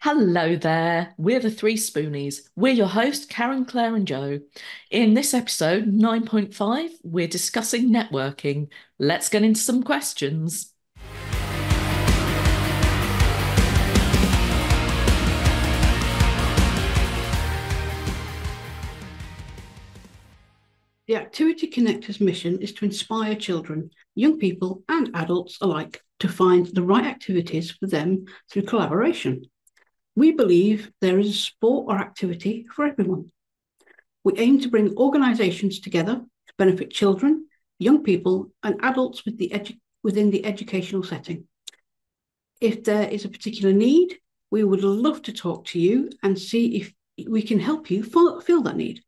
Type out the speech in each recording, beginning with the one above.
Hello there. We're the 3Spoonies. We're your hosts, Karen, Claire, and Joe. In this episode, 9.5, we're discussing networking. Let's get into some questions. The Activity Connector's mission is to inspire children, young people, and adults alike to find the right activities for them through collaboration. We believe there is a sport or activity for everyone. We aim to bring organisations together to benefit children, young people, and adults within the educational setting. If there is a particular need, we would love to talk to you and see if we can help you fill that need.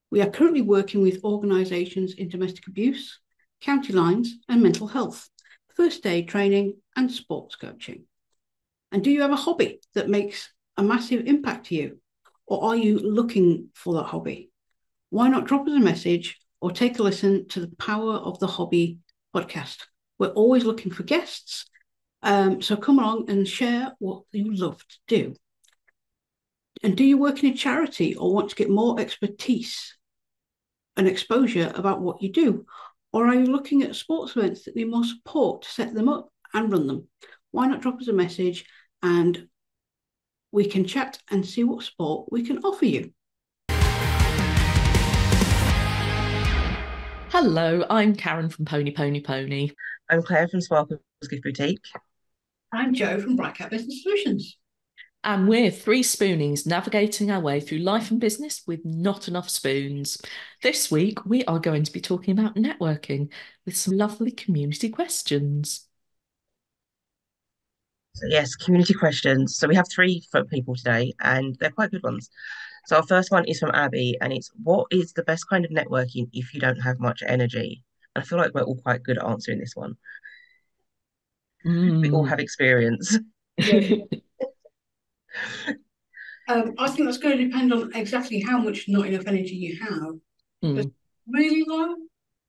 We are currently working with organisations in domestic abuse, county lines, and mental health, first aid training, and sports coaching. And do you have a hobby that makes a massive impact to you? Or are you looking for that hobby? Why not drop us a message or take a listen to the Power of the Hobby podcast? We're always looking for guests. So come along and share what you love to do. And do you work in a charity or want to get more expertise and exposure about what you do? Or are you looking at sports events that need more support to set them up and run them? Why not drop us a message and we can chat and see what support we can offer you. Hello, I'm Karen from Pony Pony Pony. I'm Claire from Sparkle's Gift Boutique. I'm Joe from Bright Cat Business Solutions. And we're 3Spoonies navigating our way through life and business with not enough spoons. This week, we are going to be talking about networking with some lovely community questions. So yes, community questions. So we have three for people today, and they're quite good ones. So our first one is from Abby, and it's what is the best kind of networking if you don't have much energy? And I feel like we're all quite good at answering this one. We all have experience. Yeah. I think that's going to depend on exactly how much not enough energy you have. Because really low,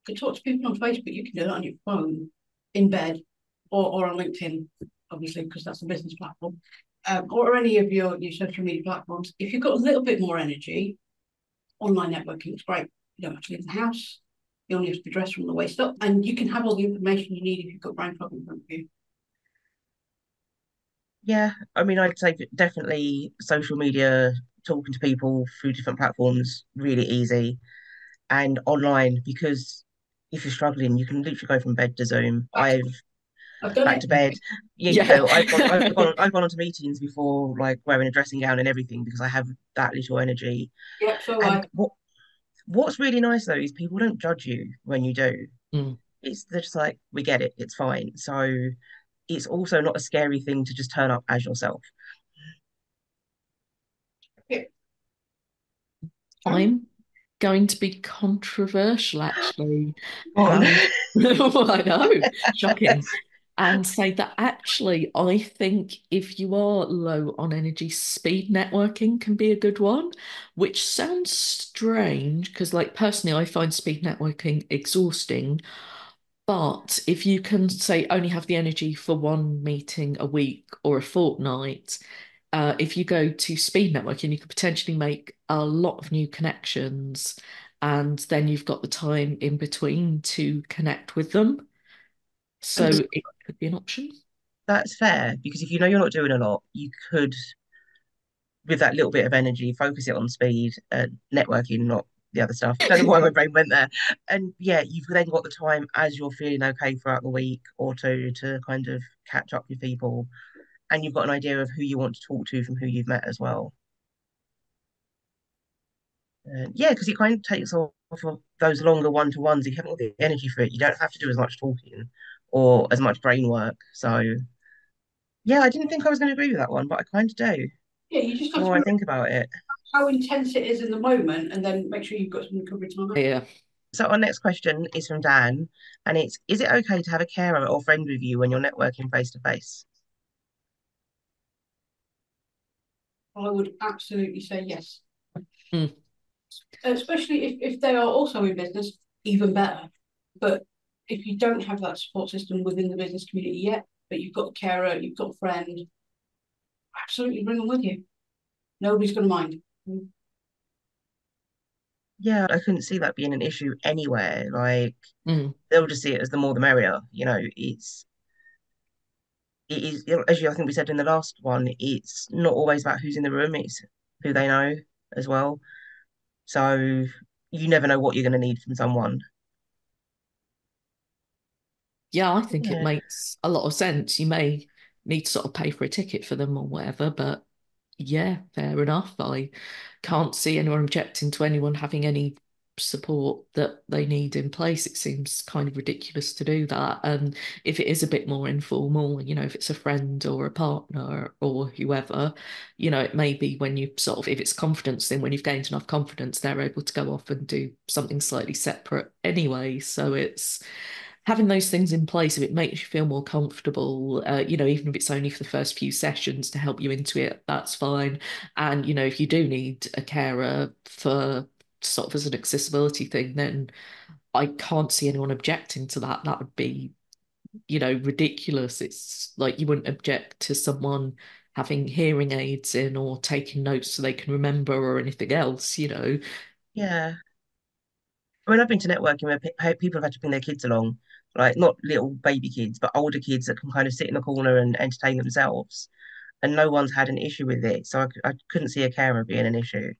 to talk to people on Facebook, you can do that on your phone, in bed, or on LinkedIn, obviously, because that's a business platform, or any of your social media platforms. If you've got a little bit more energy, online networking is great. You don't have to leave the house. You only have to be dressed from the waist up, and you can have all the information you need if you've got brain fog in front of you. Yeah, I mean, I'd say definitely social media, talking to people through different platforms, really easy. And online, because if you're struggling, you can literally go from bed to Zoom. I've done Back it. to bed. You Yeah. know, I've gone onto meetings before, like wearing a dressing gown and everything because I have that little energy. Yeah, so And what's really nice though is people don't judge you when you do. Mm. They're just like, we get it, it's fine. So it's also not a scary thing to just turn up as yourself. yeah. I'm going to be controversial, actually. Go on. And I know, shocking. And say that actually, I think if you are low on energy, speed networking can be a good one, which sounds strange because, like, personally, I find speed networking exhausting. But if you can, say, only have the energy for one meeting a week or a fortnight, if you go to speed networking, you could potentially make a lot of new connections, and then you've got the time in between to connect with them. So And it could be an option. That's fair because if you know you're not doing a lot, you could, with that little bit of energy, focus it on speed and networking, not the other stuff. Don't know why my brain went there. And yeah, you've then got the time as you're feeling okay throughout the week or two to kind of catch up with people. And you've got an idea of who you want to talk to from who you've met as well. Yeah, because it kind of takes off of those longer one-to-ones. If you haven't got the energy for it, you don't have to do as much talking or as much brain work. So yeah, I didn't think I was going to agree with that one, but I kind of do. yeah, you just The have to more I remember think about it. how intense it is in the moment and then make sure you've got some recovery time. Yeah. So our next question is from Dan, and it's, is it okay to have a carer or friend with you when you're networking face to face? I would absolutely say yes. Mm. Especially if they are also in business, even better. But if you don't have that support system within the business community yet, but you've got a carer, you've got a friend, absolutely bring them with you. Nobody's going to mind. Yeah, I couldn't see that being an issue anywhere. Like Mm. they'll just see it as the more the merrier. It is, as you I think we said in the last one, it's not always about who's in the room, it's who they know as well. So you never know what you're going to need from someone. Yeah, I think it Yeah, makes a lot of sense. You may need to sort of pay for a ticket for them or whatever, but yeah, fair enough. I can't see anyone objecting to anyone having any support that they need in place. It seems kind of ridiculous to do that. And if it is a bit more informal, if it's a friend or a partner or whoever, it may be when you sort of, if it's confidence, then when you've gained enough confidence, they're able to go off and do something slightly separate anyway. So it's having those things in place, if it makes you feel more comfortable, even if it's only for the first few sessions to help you into it, that's fine. And, if you do need a carer for sort of as an accessibility thing, then I can't see anyone objecting to that. That would be, ridiculous. It's like you wouldn't object to someone having hearing aids in or taking notes so they can remember or anything else. yeah. I mean, I've been to networking where people have had to bring their kids along, like not little baby kids, but older kids that can kind of sit in the corner and entertain themselves, and no one's had an issue with it. So I couldn't see a carer being an issue.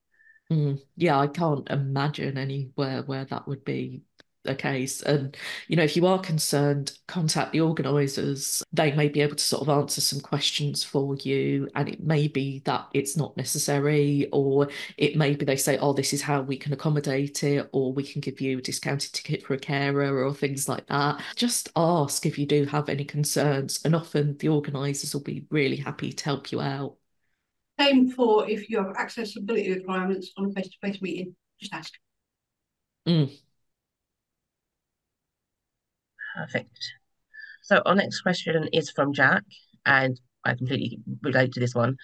Mm, yeah, I can't imagine anywhere where that would be the case. And, if you are concerned, contact the organisers. They may be able to sort of answer some questions for you. And it may be that it's not necessary, or it may be they say, oh, this is how we can accommodate it, or we can give you a discounted ticket for a carer, or things like that. Just ask if you do have any concerns. And often the organisers will be really happy to help you out. Same for if you have accessibility requirements on a face-to-face meeting, just ask. Mm. Perfect. So our next question is from Jack, and I completely relate to this one.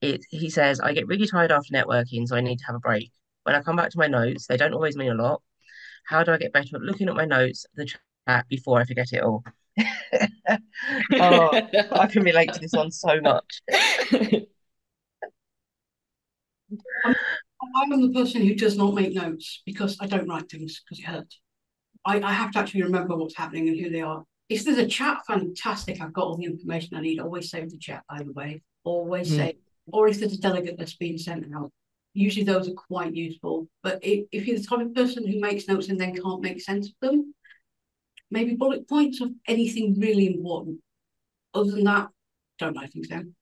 He says, I get really tired after networking, so I need to have a break. When I come back to my notes, they don't always mean a lot. How do I get better at looking at my notes, the chat before I forget it all? Oh, I can relate to this one so much. I'm, I'm the person who does not make notes because I don't write things because it hurts. I have to actually remember what's happening and who they are. If there's a chat, fantastic. I've got all the information I need. Always save the chat, by the way. Always Mm. save. Or if there's a delegate that's been sent out, usually those are quite useful. But if you're the type of person who makes notes and then can't make sense of them, maybe bullet points of anything really important. Other than that, don't write things down.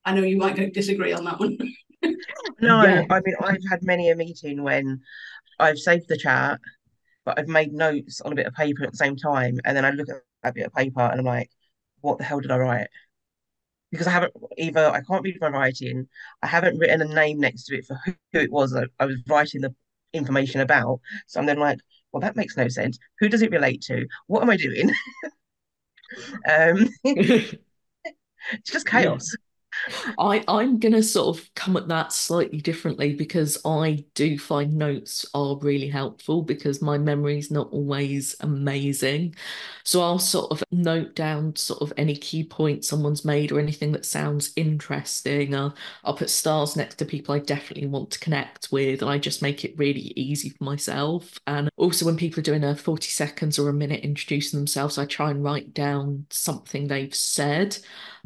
I know you might disagree on that one. No, Yeah. I mean, I've had many a meeting when I've saved the chat, but I've made notes on a bit of paper at the same time. And then I look at that bit of paper and I'm like, what the hell did I write? Because I can't read my writing, I haven't written a name next to it for who it was that I was writing the information about. So I'm then like, well, that makes no sense. Who does it relate to? What am I doing? It's just Yeah. chaos. I'm gonna sort of come at that slightly differently because I do find notes are really helpful because my memory's not always amazing. So I'll sort of note down sort of any key points someone's made or anything that sounds interesting. I'll put stars next to people I definitely want to connect with, and I just make it really easy for myself. And also when people are doing a 40 seconds or a minute introducing themselves, I try and write down something they've said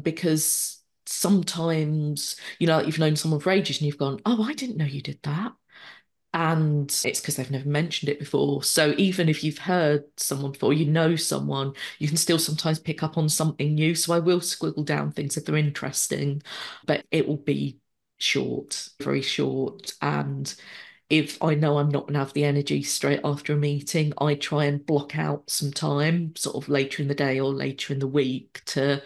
because sometimes, you've known someone for ages and you've gone, oh, I didn't know you did that. And it's because they've never mentioned it before. So even if you've heard someone before, you know someone, you can still sometimes pick up on something new. So I will squiggle down things if they're interesting, but it will be short, very short. And if I know I'm not going to have the energy straight after a meeting, I try and block out some time, sort of later in the day or later in the week, to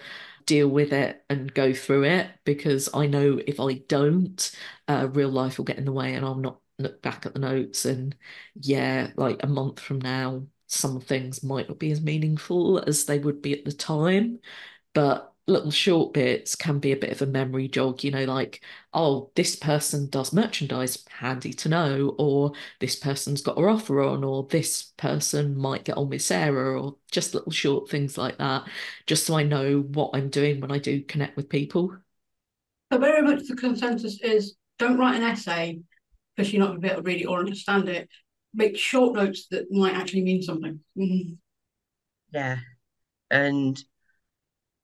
deal with it and go through it because I know if I don't, real life will get in the way and I'll not look back at the notes. And yeah, like a month from now, some things might not be as meaningful as they would be at the time. But little short bits can be a bit of a memory jog, like, oh, this person does merchandise, handy to know, or this person's got her offer on, or this person might get on with Sarah, or just little short things like that, just so I know what I'm doing when I do connect with people. So very much the consensus is don't write an essay because you're not going to be able to read it or understand it. Make short notes that might actually mean something. Yeah. And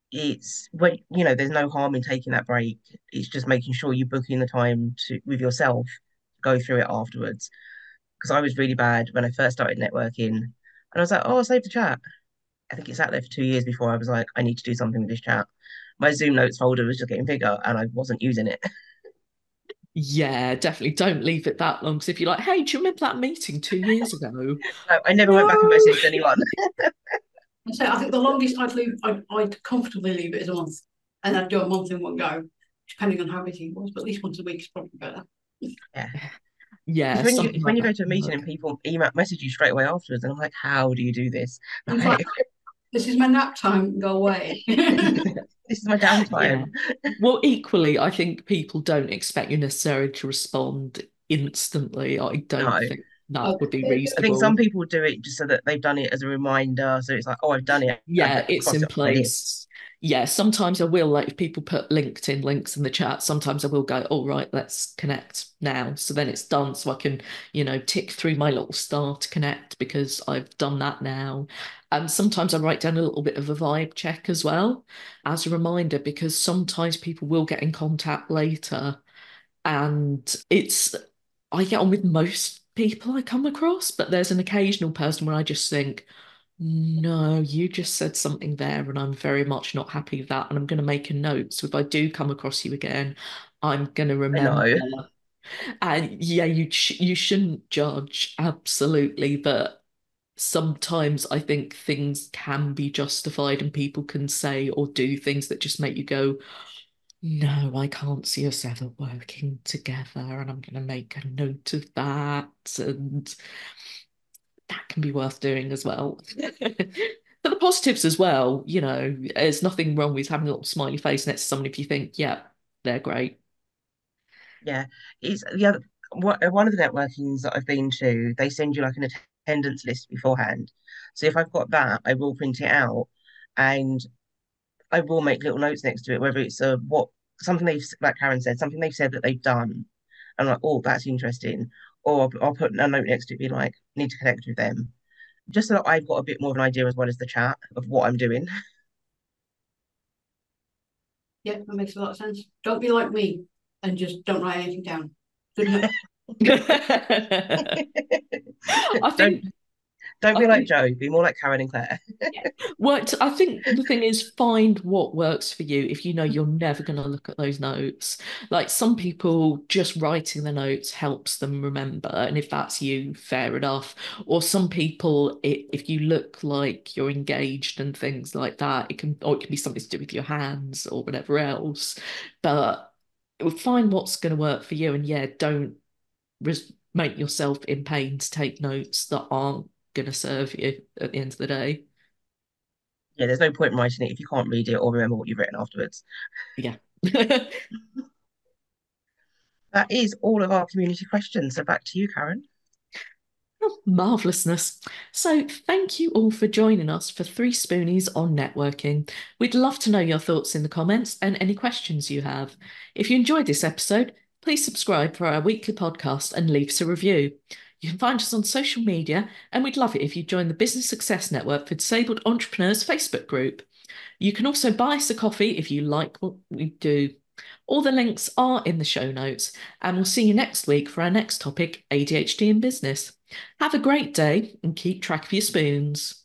it's when there's no harm in taking that break. It's just making sure you book in the time to with yourself, go through it afterwards. Because I was really bad when I first started networking, and I was like, oh, I'll save the chat. I think it sat there for 2 years before I was like, I need to do something with this chat. My Zoom notes folder was just getting bigger, and I wasn't using it. Yeah, definitely don't leave it that long. Because if you're like, hey, do you remember that meeting 2 years ago? No, I never went back and No. messaged anyone. I think the longest I'd comfortably leave it is a month, and I'd do a month in one go, depending on how busy it was. But at least once a week is probably better. Yeah, Yeah, it's when you something it's when like you go that to a can meeting and work. people email message you straight away afterwards, and I'm like, how do you do this? It's like, Like, this is my nap time, go away. this is my downtime. Yeah. Well, equally, I think people don't expect you necessarily to respond instantly. I don't No, think that Okay. would be I think some reasonable. people do it just so that they've done it as a reminder. So it's like, oh, I've done it. I've Yeah, it's crossed in it off my list. place. Yeah, sometimes I will, like if people put LinkedIn links in the chat, sometimes I will go, all right, let's connect now. So then it's done. So I can, tick through my little star to connect because I've done that now. And sometimes I write down a little bit of a vibe check as well as a reminder because sometimes people will get in contact later. And I get on with most people I come across, but there's an occasional person where I just think, no, you just said something there, and I'm very much not happy with that. And I'm going to make a note. So if I do come across you again, I'm going to I remember. know. And yeah, you shouldn't judge, absolutely. But sometimes I think things can be justified, and people can say or do things that just make you go, no, I can't see us ever working together. And I'm going to make a note of that. And that can be worth doing as well. But the positives as well, there's nothing wrong with having a little smiley face next to someone if you think, yeah, they're great. Yeah, it's the other one of the networkings that I've been to. They send you like an attendance list beforehand. So if I've got that, I will print it out, and I will make little notes next to it, whether it's what something they've like Karen said, something they've said that they've done. I'm like, oh, that's interesting. Or I'll put a note next to it, be like, need to connect with them, just so that I've got a bit more of an idea as well as the chat of what I'm doing. Yeah, that makes a lot of sense. Don't be like me and just don't write anything down. Good enough. I Don't think don't I be like think Joe. Be more like Karen and Claire. I think the thing is find what works for you if you know you're never going to look at those notes. Like some people just writing the notes helps them remember, and if that's you, fair enough. Or some people, if you look like you're engaged and things like that, it can be something to do with your hands or whatever else. But find what's going to work for you, and yeah, don't make yourself in pain to take notes that aren't going to serve you at the end of the day. Yeah, there's no point in writing it if you can't read it or remember what you've written afterwards. Yeah. That is all of our community questions. So back to you, Karen. Marvelousness. So, thank you all for joining us for 3Spoonies on networking. We'd love to know your thoughts in the comments and any questions you have. If you enjoyed this episode, please subscribe for our weekly podcast and leave us a review. You can find us on social media, and we'd love it if you join the Business Success Network for Disabled Entrepreneurs Facebook group. You can also buy us a coffee if you like what we do. All the links are in the show notes, and we'll see you next week for our next topic, ADHD in business. Have a great day and keep track of your spoons.